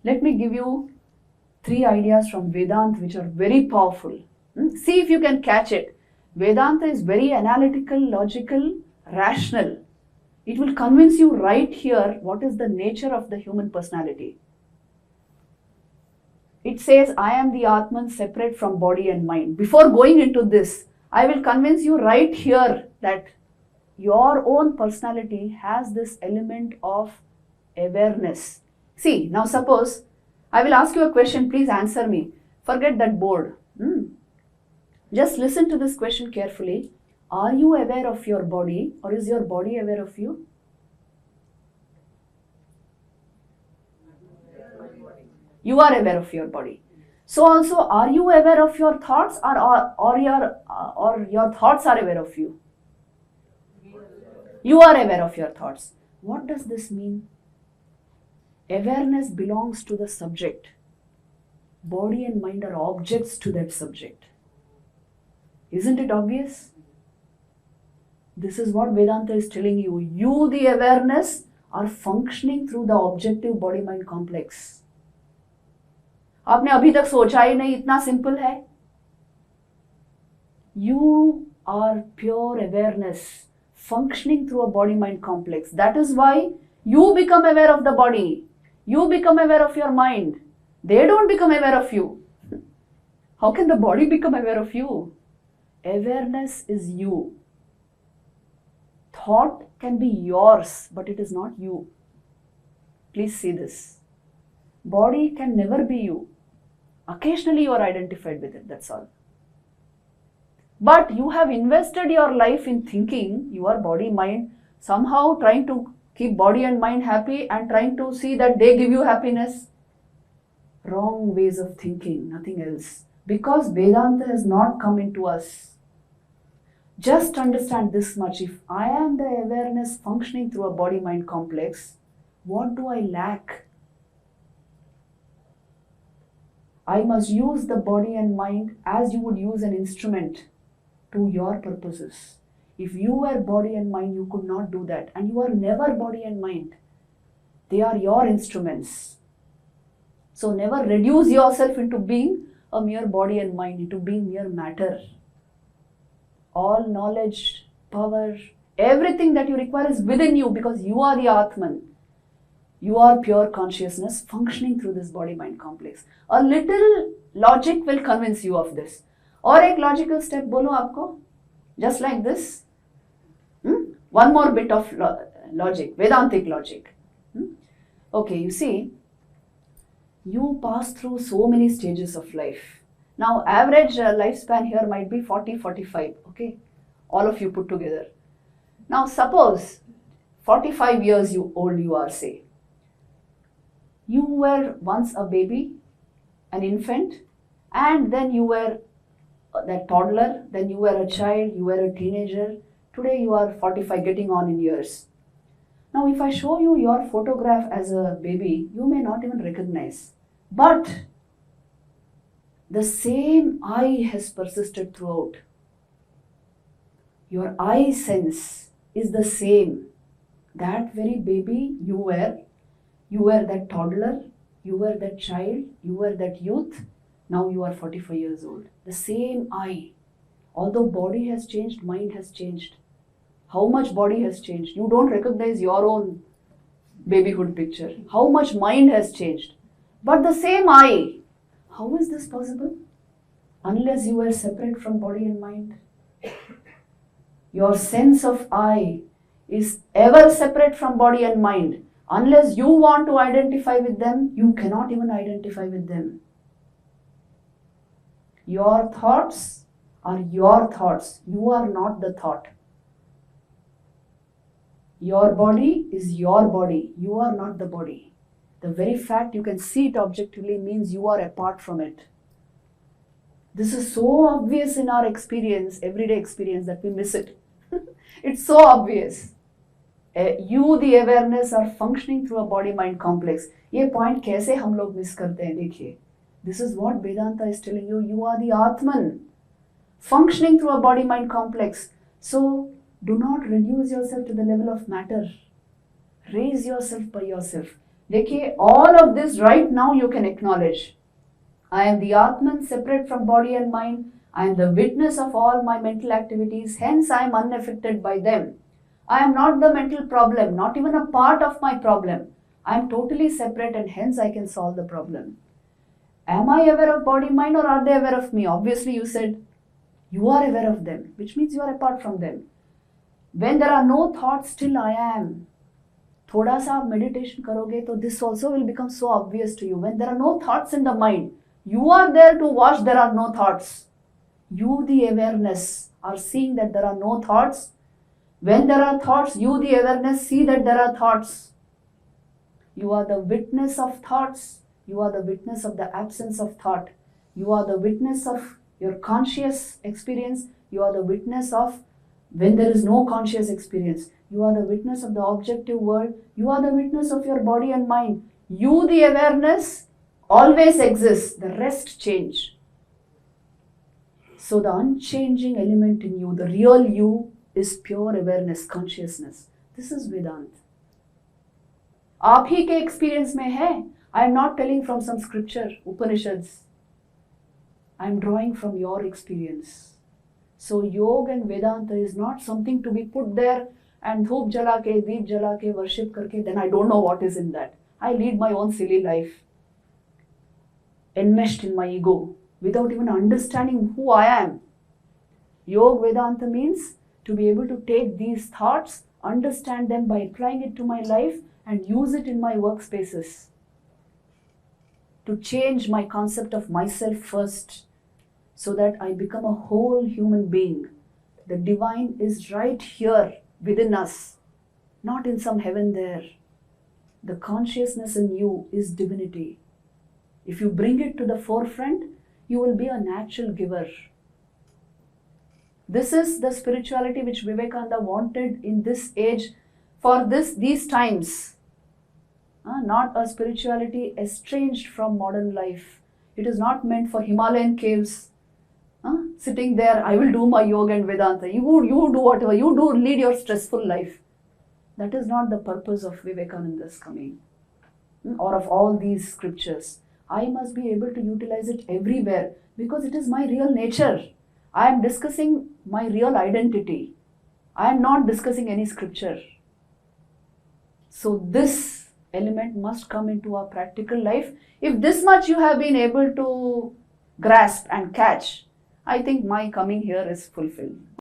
Let me give you 3 ideas from Vedanta which are very powerful. See if you can catch it. Vedanta is very analytical, logical, rational. It will convince you right here what is the nature of the human personality. It says, I am the Atman separate from body and mind. Before going into this, I will convince you right here that your own personality has this element of awareness. See, now suppose I will ask you a question, please answer me. Forget that board. Just listen to this question carefully. Are you aware of your body, or is your body aware of you? You are aware of your body. So also, are you aware of your thoughts, or your thoughts are aware of you? You are aware of your thoughts. What does this mean? Awareness belongs to the subject. Body and mind are objects to that subject. Isn't it obvious? This is what Vedanta is telling you. You, the awareness, are functioning through the objective body-mind complex. आपने अभी तक सोचा ही नहीं, इतना simple है. You are pure awareness functioning through a body-mind complex. That is why you become aware of the body. You become aware of your mind. They don't become aware of you. How can the body become aware of you? Awareness is you. Thought can be yours, but it is not you. Please see this. Body can never be you. Occasionally you are identified with it, that's all. But you have invested your life in thinking, your body, mind, somehow trying to keep body and mind happy and trying to see that they give you happiness. Wrong ways of thinking, nothing else. Because Vedanta has not come into us. Just understand this much. If I am the awareness functioning through a body-mind complex, what do I lack? I must use the body and mind as you would use an instrument to your purposes. If you were body and mind, you could not do that. And you are never body and mind. They are your instruments. So never reduce yourself into being a mere body and mind, into being mere matter. All knowledge, power, everything that you require is within you because you are the Atman. You are pure consciousness functioning through this body-mind complex. A little logic will convince you of this. और एक logical step बोलो आपको, just like this. One more bit of logic, Vedantic logic. Okay, you see, you pass through so many stages of life. Now, average lifespan here might be 40-45, okay? All of you put together. Now, suppose 45 years old you are, say. You were once a baby, an infant, and then you were that toddler, then you were a child, you were a teenager. Today you are 45, getting on in years. Now, if I show you your photograph as a baby, you may not even recognize. But the same I has persisted throughout. Your I sense is the same. That very baby you were that toddler, you were that child, you were that youth, now you are 45 years old. The same I. Although body has changed, mind has changed. How much body has changed? You don't recognize your own babyhood picture. How much mind has changed? But the same I. How is this possible? Unless you were separate from body and mind. Your sense of I is ever separate from body and mind. Unless you want to identify with them, you cannot even identify with them. Your thoughts are your thoughts. You are not the thought. Your body is your body. You are not the body. The very fact you can see it objectively means you are apart from it. This is so obvious in our experience, everyday experience, that we miss it. It's so obvious. You, the awareness, are functioning through a body-mind complex. ये point कैसे हम लोग miss करते हैं, देखिए. This is what Vedanta is telling you. You are the Atman, functioning through a body-mind complex. So, do not reduce yourself to the level of matter. Raise yourself by yourself. देखिए, all of this right now you can acknowledge. I am the Atman separate from body and mind. I am the witness of all my mental activities, hence I am unaffected by them. I am not the mental problem, not even a part of my problem. I am totally separate and hence I can solve the problem. Am I aware of body, mind, or are they aware of me? Obviously you said you are aware of them, which means you are apart from them. When there are no thoughts, still I am. थोड़ा सा आप meditation करोगे तो this also will become so obvious to you. When there are no thoughts in the mind, you are there to watch there are no thoughts. You, the awareness, are seeing that there are no thoughts. When there are thoughts, you, the awareness, see that there are thoughts. You are the witness of thoughts. You are the witness of the absence of thought. You are the witness of your conscious experience. You are the witness of when there is no conscious experience. You are the witness of the objective world. You are the witness of your body and mind. You, the awareness, always exists. The rest change. So the unchanging element in you, the real you, is pure awareness, consciousness. This is Vedanta. आप ही के experience में है. I am not telling from some scripture, Upanishads. I am drawing from your experience. So Yoga and Vedanta is not something to be put there and dhūp jala ke, deep jala ke, worship karke, then I don't know what is in that. I lead my own silly life, enmeshed in my ego, without even understanding who I am. Yoga Vedanta means to be able to take these thoughts, understand them by applying it to my life and use it in my workspaces. To change my concept of myself first, so that I become a whole human being. The divine is right here within us, not in some heaven there. The consciousness in you is divinity. If you bring it to the forefront, you will be a natural giver. This is the spirituality which Vivekananda wanted in this age for these times. Not a spirituality estranged from modern life. It is not meant for Himalayan caves. Sitting there, I will do my yoga and Vedanta. You do whatever. You do, lead your stressful life. That is not the purpose of Vivekananda's coming. Or of all these scriptures. I must be able to utilize it everywhere because it is my real nature. I am discussing my real identity. I am not discussing any scripture. So this element must come into our practical life. If this much you have been able to grasp and catch, I think my coming here is fulfilled.